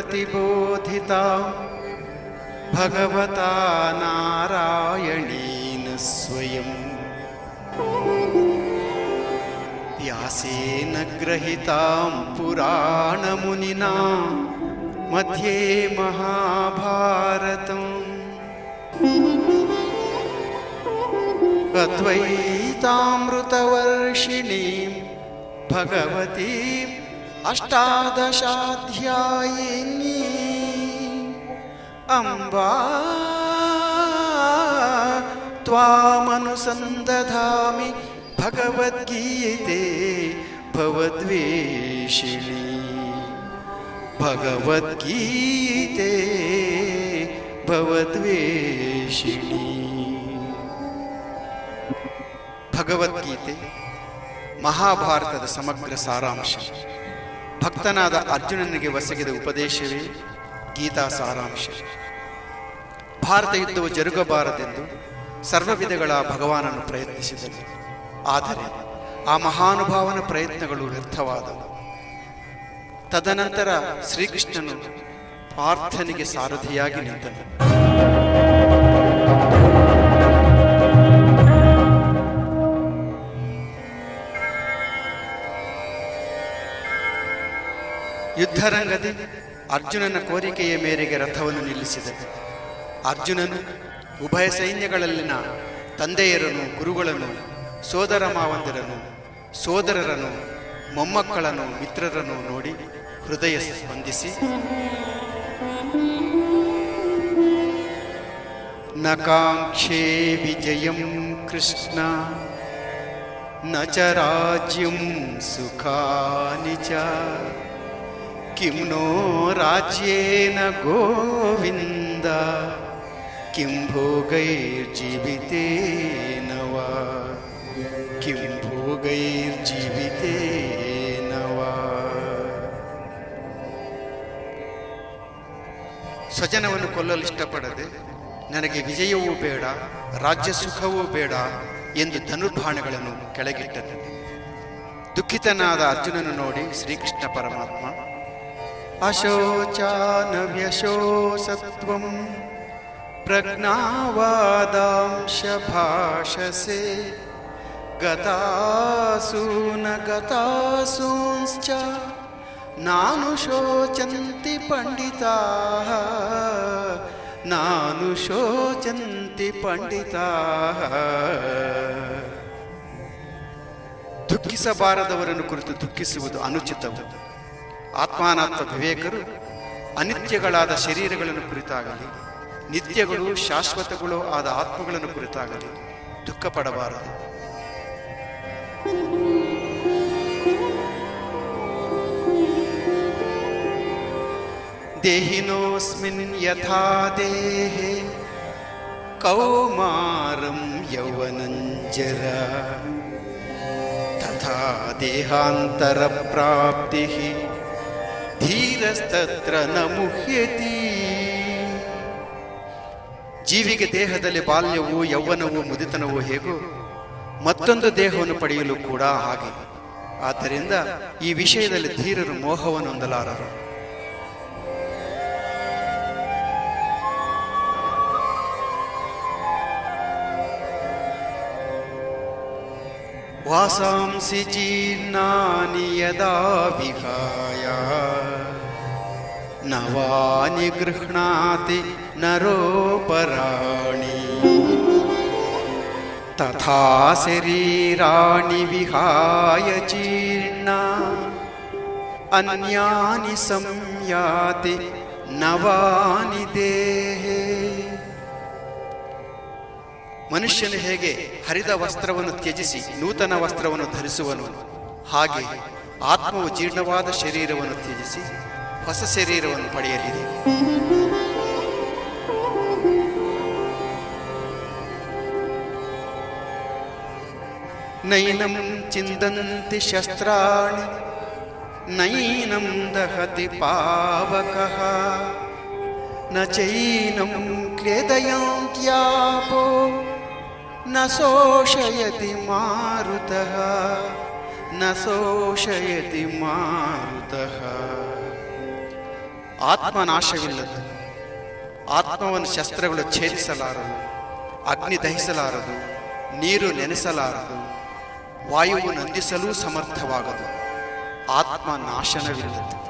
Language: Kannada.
प्रतिबोधिता भगवता नारायणेन स्वयं व्यासेन ग्रहीतां पुराणमुनिना मध्ये महाभारतम् अद्वैतामृतवर्षिणीं भगवतीम् अष्टादशाध्यायिनी अम्बा त्वामनुसन्दधामि भगवद्गीते भवद्वेषिणी भगवद्गीते भवद्वेषिणी. ಭಗವದ್ಗೀತೆ ಮಹಾಭಾರತದ ಸಮಗ್ರ ಸಾರಾಂಶ. ಭಕ್ತನಾದ ಅರ್ಜುನನಿಗೆ ಒಸಗಿದ ಉಪದೇಶವೇ ಗೀತಾ ಸಾರಾಂಶ. ಭಾರತ ಯುದ್ಧವು ಜರುಗಬಾರದೆಂದು ಸರ್ವ ವಿಧಗಳ ಭಗವಾನನು ಪ್ರಯತ್ನಿಸಿದನು. ಆದರೆ ಆ ಮಹಾನುಭಾವನ ಪ್ರಯತ್ನಗಳು ವ್ಯರ್ಥವಾದವು. ತದನಂತರ ಶ್ರೀಕೃಷ್ಣನು ಪಾರ್ಥನಿಗೆ ಸಾರಥಿಯಾಗಿ ನಿಂತನು. ಯುದ್ಧರಂಗದಿ ಅರ್ಜುನನ ಕೋರಿಕೆಯ ಮೇರೆಗೆ ರಥವನ್ನು ನಿಲ್ಲಿಸಿದನು. ಅರ್ಜುನನು ಉಭಯ ಸೈನ್ಯಗಳಲ್ಲಿನ ತಂದೆಯರನ್ನು, ಗುರುಗಳನ್ನು, ಸೋದರ ಮಾವಂದಿರನ್ನು, ಸೋದರರನ್ನು, ಮೊಮ್ಮಕ್ಕಳನ್ನು, ಮಿತ್ರರನ್ನು ನೋಡಿ ಹೃದಯ ಸ್ಪಂದಿಸಿ ನ ಕಾಂಕ್ಷೇ ವಿಜಯಂ ಕೃಷ್ಣ ನ ಚ ರಾಜ್ಯಂ ಸುಖಾನಿ ಚ ಕಿಂ ನೋ ರಾಜ್ಯೇನ ಗೋವಿಂದ ಕಿಂ ಭೋಗೈರ್ಜೀವಿತೇನ ವಾ ಕಿಂ ಭೋಗೈರ್ಜೀವಿತೇನ ವಾ. ಸ್ವಜನವನ್ನು ಕೊಲ್ಲಲು ಇಷ್ಟಪಡದೆ ನನಗೆ ವಿಜಯವೂ ಬೇಡ, ರಾಜ್ಯ ಸುಖವೂ ಬೇಡ ಎಂದು ಧನುರ್ಬಾಣಗಳನ್ನು ಕೆಳಗಿಟ್ಟನು. ದುಃಖಿತನಾದ ಅರ್ಜುನನು ನೋಡಿ ಶ್ರೀಕೃಷ್ಣ ಪರಮಾತ್ಮ ಅಶೋಚಾನವ್ಯಶೋಸತ್ವಂ ಪ್ರಜ್ಞಾವಾದಾಂಶ ಭಾಷಸೆ ಗತಾಸೂನ ಗತಾಸೂಂಶ್ಚ ನಾನು ಶೋಚಂತಿ ಪಂಡಿತಾಃ ನಾನು ಶೋಚಂತಿ ಪಂಡಿತಾಃ. ದುಃಖಿಸಬಾರದವರನ್ನು ಕುರಿತು ದುಃಖಿಸುವುದು ಅನುಚಿತವು. ಆತ್ಮಾನಾತ್ಮ ವಿವೇಕರು ಅನಿತ್ಯಗಳಾದ ಶರೀರಗಳನ್ನು ಕುರಿತಾಗಲಿ, ನಿತ್ಯಗಳು ಶಾಶ್ವತಗಳು ಆದ ಆತ್ಮಗಳನ್ನು ಕುರಿತಾಗಲಿ ದುಃಖ ಪಡಬಾರದು. ದೇಹಿನೋಸ್ಮಿನ್ ಯಥಾ ದೇಹೇ ಕೌಮಾರಂ ಯೌವನಂಜರ ತಥಾ ದೇಹಾಂತರ ಪ್ರಾಪ್ತಿ ಧೀರಸ್ತತ್ರ ನ ಮುಹ್ಯತಿ. ಜೀವಿಗೆ ದೇಹದಲ್ಲಿ ಬಾಲ್ಯವೂ ಯೌವನವೂ ಮುದಿತನವೂ ಹೇಗೋ ಮತ್ತೊಂದು ದೇಹವನ್ನು ಪಡೆಯಲು ಕೂಡ ಹಾಗೆ. ಆದ್ದರಿಂದ ಈ ವಿಷಯದಲ್ಲಿ ಧೀರರು ಮೋಹವನ್ನು ಹೊಂದಲಾರರು. ವಾಸಾಂಸಿ ಜೀರ್ಣಾನಿ ಯದಾ ವಿಹಾಯ ನವಾನಿ ಗೃಹ್ಣಾತಿ ನರೋಪರಾಣಿ ತಥಾ ಶರೀರಾಣಿ ವಿಹಾಯ ಜೀರ್ಣ ಅನ್ಯಾನಿ ಸಂಯಾತಿ ನವಾನಿ ದೇಹೇ. ಮನುಷ್ಯನು ಹೇಗೆ ಹರಿದ ವಸ್ತ್ರವನ್ನು ತ್ಯಜಿಸಿ ನೂತನ ವಸ್ತ್ರವನ್ನು ಧರಿಸುವನು, ಹಾಗೆ ಆತ್ಮವು ಜೀರ್ಣವಾದ ಶರೀರವನ್ನು ತ್ಯಜಿಸಿ ಹೊಸ ಶರೀರವನ್ನು ಪಡೆಯಲಿದೆ. ನೈನಂ ಚಿಂದಂತಿ ಶಸ್ತ್ರಾಣಿ ನೈನಂ ದಹತಿ ಪಾವಕಃ ನ ಚೈನಂ ಕ್ಲೇದಯಾಂತ್ಯಾಪೋ ನ ಶೋಷಯತಿ ಮಾರುತಃ ನ ಶೋಷಯತಿ ಮಾರುತಃ. ಆತ್ಮನಾಶವಿಲ್ಲದ್ದು. ಆತ್ಮವನ್ನು ಶಸ್ತ್ರಗಳು ಛೇದಿಸಲಾರದು, ಅಗ್ನಿ ದಹಿಸಲಾರದು, ನೀರು ನೆನೆಸಲಾರದು, ವಾಯುವು ನಂದಿಸಲೂ ಸಮರ್ಥವಾಗದು. ಆತ್ಮ ನಾಶನವಿಲ್ಲದ್ದು.